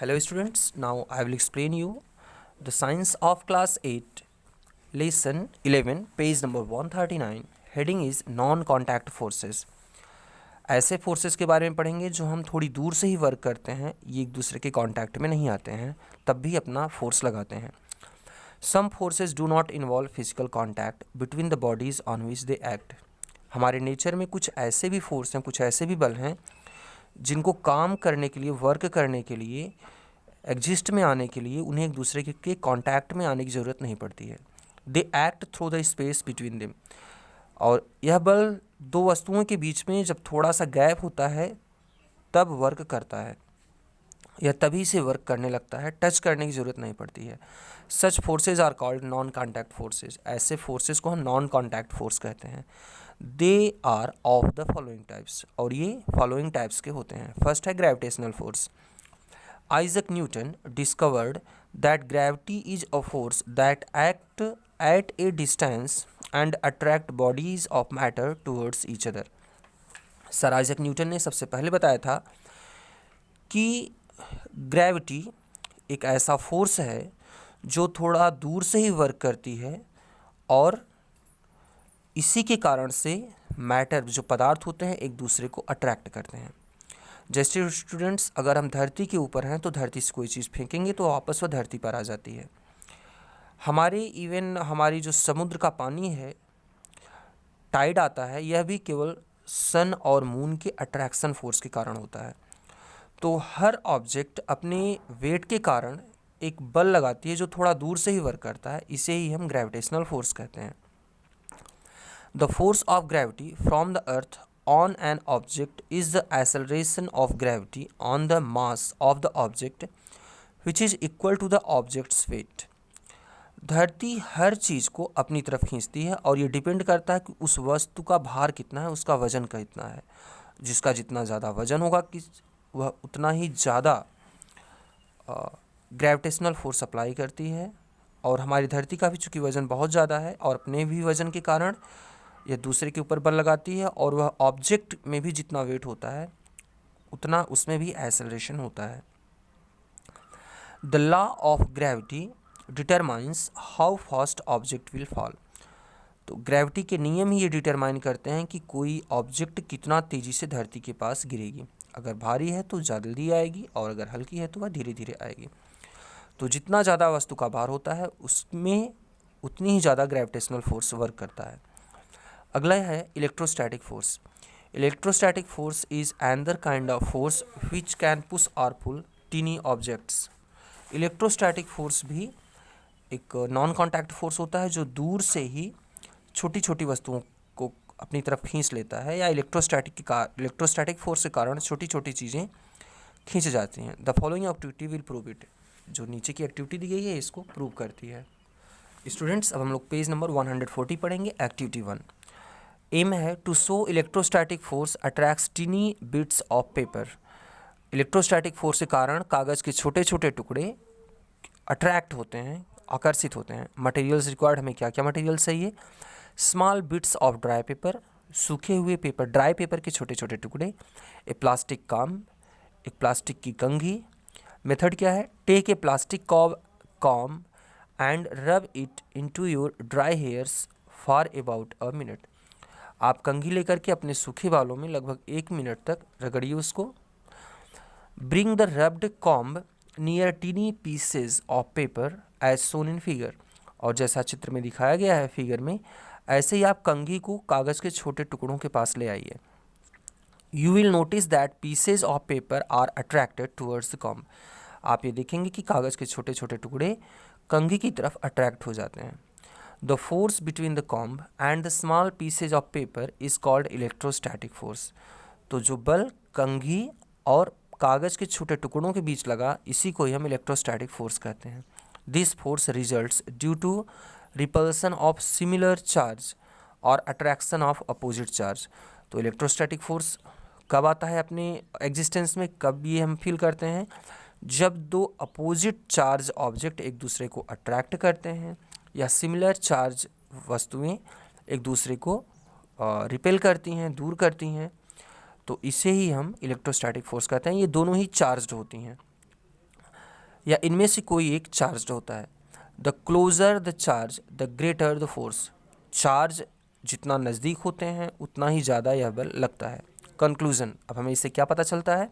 Hello students, now I will explain you the science of class 8 lesson 11 page number 139 heading is non-contact forces। ऐसे forces के बारे में पढ़ेंगे जो हम थोड़ी दूर से ही वर्क करते हैं, ये एक दूसरे के कांटेक्ट में नहीं आते हैं, तब भी अपना फोर्स लगाते हैं। Some forces do not involve physical contact between the bodies on which they act. हमारे नेचर में कुछ ऐसे भी फोर्स हैं, कुछ ऐसे भी बल हैं जिनको काम करने के लिए, वर्क करने के लिए, एग्जिस्ट में आने के लिए उन्हें एक दूसरे के कांटेक्ट में आने की ज़रूरत नहीं पड़ती है। They act through the space between them. और यह बल दो वस्तुओं के बीच में जब थोड़ा सा गैप होता है तब वर्क करता है, यह तभी से वर्क करने लगता है, टच करने की ज़रूरत नहीं पड़ती है। Such forces are called non contact forces. ऐसे फोर्सेज को हम नॉन कॉन्टैक्ट फोर्स कहते हैं। They are of the following types, और ये फॉलोइंग टाइप्स के होते हैं। फर्स्ट है gravitational force. Isaac Newton discovered that gravity is a force that act at a distance and attract bodies of matter towards each other। Sir Isaac Newton ने सबसे पहले बताया था कि ग्रेविटी एक ऐसा फोर्स है जो थोड़ा दूर से ही वर्क करती है और इसी के कारण से मैटर, जो पदार्थ होते हैं, एक दूसरे को अट्रैक्ट करते हैं। जैसे स्टूडेंट्स, अगर हम धरती के ऊपर हैं तो धरती से कोई चीज़ फेंकेंगे तो वापस वह धरती पर आ जाती है। हमारी जो समुद्र का पानी है, टाइड आता है, यह भी केवल सन और मून के अट्रैक्शन फोर्स के कारण होता है। तो हर ऑब्जेक्ट अपने वेट के कारण एक बल लगाती है जो थोड़ा दूर से ही वर्क करता है, इसे ही हम ग्रेविटेशनल फोर्स कहते हैं। The force of gravity from the earth on an object is the acceleration of gravity on the mass of the object which is equal to the object's weight। धरती हर चीज़ को अपनी तरफ खींचती है और ये डिपेंड करता है कि उस वस्तु का भार कितना है, उसका वजन कितना है। जिसका जितना ज़्यादा वजन होगा कि वह उतना ही ज़्यादा ग्रेविटेशनल फोर्स अप्लाई करती है। और हमारी धरती का भी चूँकि वज़न बहुत ज़्यादा है और अपने भी वज़न के कारण यह दूसरे के ऊपर बल लगाती है, और वह ऑब्जेक्ट में भी जितना वेट होता है उतना उसमें भी एक्सेलरेशन होता है। The law of gravity determines how fast object will fall. तो ग्रेविटी के नियम ही ये डिटरमाइन करते हैं कि कोई ऑब्जेक्ट कितना तेज़ी से धरती के पास गिरेगी। अगर भारी है तो जल्दी आएगी और अगर हल्की है तो वह धीरे धीरे आएगी। तो जितना ज़्यादा वस्तु का भार होता है उसमें उतनी ही ज़्यादा ग्रेविटेशनल फोर्स वर्क करता है। अगला है electrostatic force. Electrostatic force is another kind of force which can push और पुल टीनी ऑब्जेक्ट्स। इलेक्ट्रोस्टैटिक फोर्स भी एक नॉन कॉन्टैक्ट फोर्स होता है जो दूर से ही छोटी छोटी वस्तुओं को अपनी तरफ खींच लेता है, या इलेक्ट्रोस्टैटिक फोर्स के कारण छोटी छोटी चीज़ें खींच जाती हैं। The following activity will prove it. जो नीचे की एक्टिविटी दी गई है इसको प्रूव करती है। स्टूडेंट्स, अब हम लोग पेज नंबर 140 पढ़ेंगे। एक्टिविटी 1 एम है to show electrostatic force attracts tiny bits of paper. Electrostatic force के कारण कागज़ के छोटे छोटे टुकड़े अट्रैक्ट होते हैं, आकर्षित होते हैं। मटेरियल्स रिक्वायर्ड, हमें क्या क्या मटेरियल चाहिए? Small bits of dry paper, सूखे हुए पेपर, ड्राई पेपर के छोटे छोटे टुकड़े। ए प्लास्टिक कॉम, एक प्लास्टिक की कंघी। मेथड क्या है? Take a plastic comb and rub it into your dry hairs for about a minute. आप कंघी लेकर के अपने सूखे बालों में लगभग 1 मिनट तक रगड़िए उसको। Bring the rubbed comb near tiny pieces of paper as shown in figure. और जैसा चित्र में दिखाया गया है फिगर में, ऐसे ही आप कंघी को कागज़ के छोटे टुकड़ों के पास ले आइए। You will notice that pieces of paper are attracted towards the comb. आप ये देखेंगे कि कागज़ के छोटे छोटे टुकड़े कंघी की तरफ अट्रैक्ट हो जाते हैं। The force between the comb and the small pieces of paper is called electrostatic force। तो जो बल कंघी और कागज़ के छोटे टुकड़ों के बीच लगा, इसी को ही हम इलेक्ट्रोस्टैटिक फोर्स कहते हैं। This force results due to repulsion of similar charge और अट्रैक्शन ऑफ अपोजिट चार्ज। तो इलेक्ट्रोस्टैटिक फोर्स कब आता है अपने एग्जिस्टेंस में, कब ये हम फील करते हैं? जब दो अपोजिट चार्ज ऑब्जेक्ट एक दूसरे को अट्रैक्ट करते हैं या सिमिलर चार्ज वस्तुएं एक दूसरे को रिपेल करती हैं, दूर करती हैं, तो इसे ही हम इलेक्ट्रोस्टैटिक फोर्स कहते हैं। ये दोनों ही चार्ज्ड होती हैं। या इनमें से कोई एक चार्ज होता है। The closer the charge the greater the force. Charge जितना नज़दीक होते हैं उतना ही ज़्यादा यह बल लगता है। कंक्लूजन, अब हमें इससे क्या पता चलता है?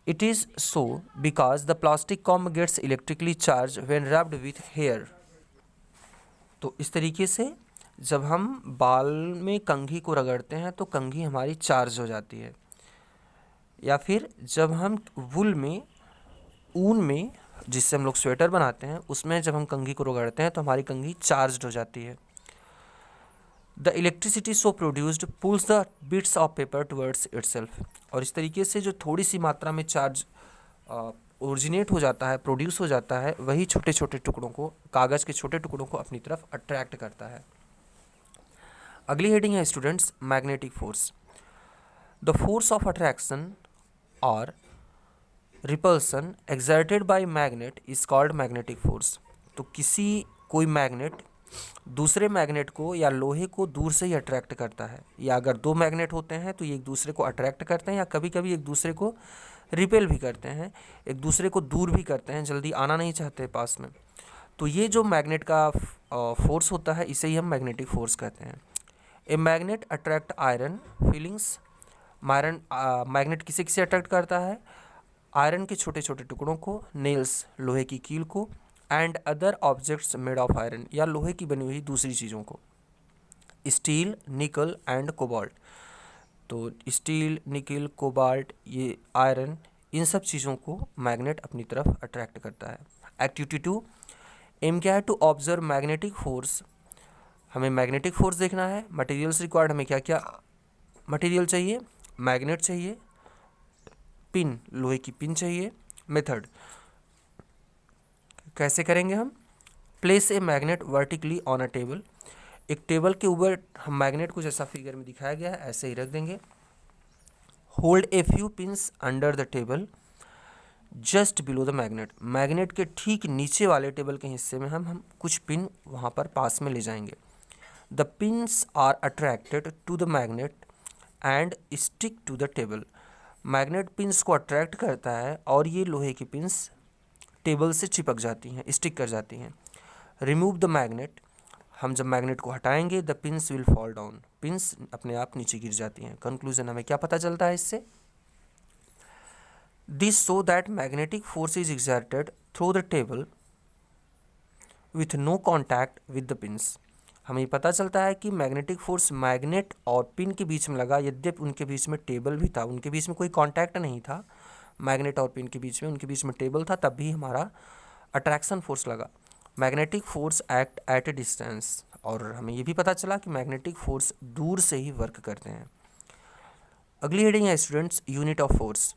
It is so because the plastic comb gets electrically charge when rubbed with hair. तो इस तरीके से जब हम बाल में कंघी को रगड़ते हैं तो कंघी हमारी चार्ज हो जाती है। या फिर जब हम वुल में, ऊन में, जिससे हम लोग स्वेटर बनाते हैं, उसमें जब हम कंघी को रगड़ते हैं तो हमारी कंघी चार्ज हो जाती है। The electricity so produced pulls the bits of paper towards itself. और इस तरीके से जो थोड़ी सी मात्रा में चार्ज ओरिजिनेट हो जाता है, प्रोड्यूस हो जाता है, वही छोटे छोटे टुकड़ों को, कागज़ के छोटे टुकड़ों को अपनी तरफ अट्रैक्ट करता है। अगली हेडिंग है students, magnetic force. The force of attraction और repulsion exerted by magnet is called magnetic force. तो कोई मैग्नेट दूसरे मैग्नेट को या लोहे को दूर से ही अट्रैक्ट करता है, या अगर दो मैग्नेट होते हैं तो ये एक दूसरे को अट्रैक्ट करते हैं, या कभी कभी एक दूसरे को रिपेल भी करते हैं, एक दूसरे को दूर भी करते हैं, जल्दी आना नहीं चाहते पास में। तो ये जो मैग्नेट का फोर्स होता है, इसे ही हम मैग्नेटिक फोर्स कहते हैं। A magnet attract iron feelings. Magnet किसे किसे अट्रैक्ट करता है? आयरन के छोटे छोटे टुकड़ों को, नेल्स लोहे की कील को, and other objects made of iron या लोहे की बनी हुई दूसरी चीज़ों को, स्टील, निकल एंड कोबाल्ट। तो स्टील, निकल, कोबाल्ट, ये आयरन, इन सब चीज़ों को मैग्नेट अपनी तरफ अट्रैक्ट करता है। एक्टिविटी 2, एम क्या है? To observe magnetic force. हमें मैग्नेटिक फोर्स देखना है। मटेरियल्स रिक्वायर्ड, हमें क्या क्या मटेरियल चाहिए? मैग्नेट चाहिए, पिन, लोहे की पिन चाहिए। मेथड कैसे करेंगे हम? Place a magnet vertically on a table. एक टेबल के ऊपर हम मैग्नेट को, जैसा फिगर में दिखाया गया है, ऐसे ही रख देंगे। Hold a few pins under the table just below the magnet. Magnet के ठीक नीचे वाले टेबल के हिस्से में हम कुछ पिन वहाँ पर पास में ले जाएंगे। The pins are attracted to the magnet and stick to the table. Magnet pins को अट्रैक्ट करता है और ये लोहे की पिन्स टेबल से चिपक जाती हैं, स्टिक कर जाती हैं। रिमूव द मैग्नेट, हम जब मैग्नेट को हटाएंगे, the pins will fall down, pins अपने आप नीचे गिर जाती हैं। कंक्लूजन, हमें क्या पता चलता है इससे? This shows that magnetic force is exerted through the table with no contact with the pins. हमें पता चलता है कि मैग्नेटिक फोर्स मैग्नेट और पिन के बीच में लगा, यद्यपि उनके बीच में टेबल भी था, उनके बीच में कोई कॉन्टैक्ट नहीं था। मैग्नेट और पिन के बीच में, उनके बीच में टेबल था, तब भी हमारा अट्रैक्शन फोर्स लगा। Magnetic force act at A distance, और हमें ये भी पता चला कि मैग्नेटिक फोर्स दूर से ही वर्क करते हैं। अगली हेडिंग है students, unit of force.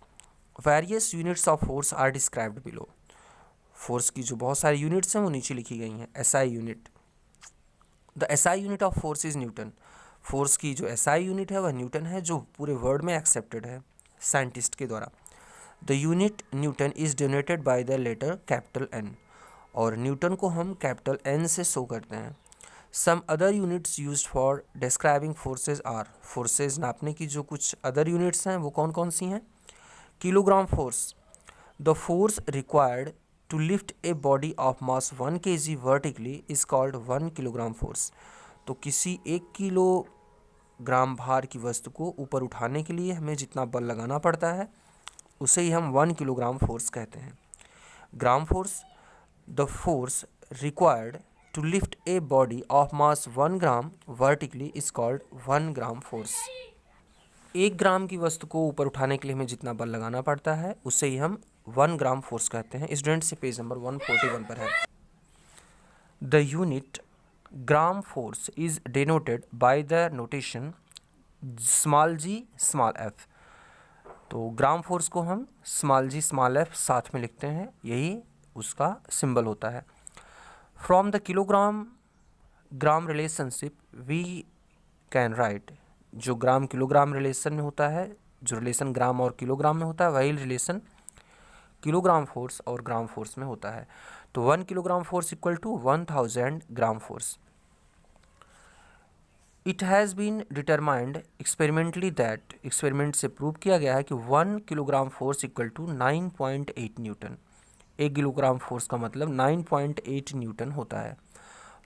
Various units of force are described below. Force की जो बहुत सारी यूनिट्स हैं वो नीचे लिखी गई हैं। SI unit, the SI unit of force is Newton. Force की जो एसआई यूनिट है वह न्यूटन है, जो पूरे वर्ल्ड में एक्सेप्टेड है साइंटिस्ट के द्वारा। The unit newton is denoted by the letter capital N, और न्यूटन को हम कैपिटल एन से शो करते हैं। Some other units used for describing forces are. Forces नापने की जो कुछ अदर यूनिट्स हैं वो कौन कौन सी हैं? Kilogram force, the force required to lift a body of mass 1 kg vertically is called 1 kilogram force. तो किसी 1 किलोग्राम भार की वस्तु को ऊपर उठाने के लिए हमें जितना बल लगाना पड़ता है उसे ही हम 1 किलोग्राम फोर्स कहते हैं। Gram force, the force required to lift a body of mass 1 gram vertically is called 1 gram force. 1 gram की वस्तु को ऊपर उठाने के लिए हमें जितना बल लगाना पड़ता है उसे ही हम 1 ग्राम फोर्स कहते हैं। स्टूडेंट से पेज नंबर 141 पर है। The unit gram force is denoted by the notation small g small f. तो ग्राम फोर्स को हम स्मॉल जी स्मॉल एफ साथ में लिखते हैं, यही उसका सिंबल होता है। From the kilogram gram relationship we can write. जो ग्राम किलोग्राम रिलेशन में होता है, जो रिलेशन ग्राम और किलोग्राम में होता है, वही रिलेशन किलोग्राम फोर्स और ग्राम फोर्स में होता है। तो 1 kilogram force equal to 1000 gram force. It has been determined experimentally that, experiment से प्रूव किया गया है कि 1 kilogram force equal to 9.8 newton. 1 kilogram force का मतलब 9.8 न्यूटन होता है।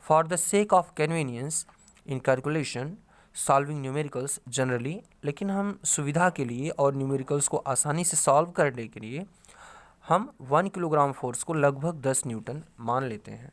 For the sake of convenience in calculation solving numericals generally, लेकिन हम सुविधा के लिए और न्यूमेरिकल्स को आसानी से सॉल्व करने के लिए हम 1 किलोग्राम फोर्स को लगभग 10 न्यूटन मान लेते हैं।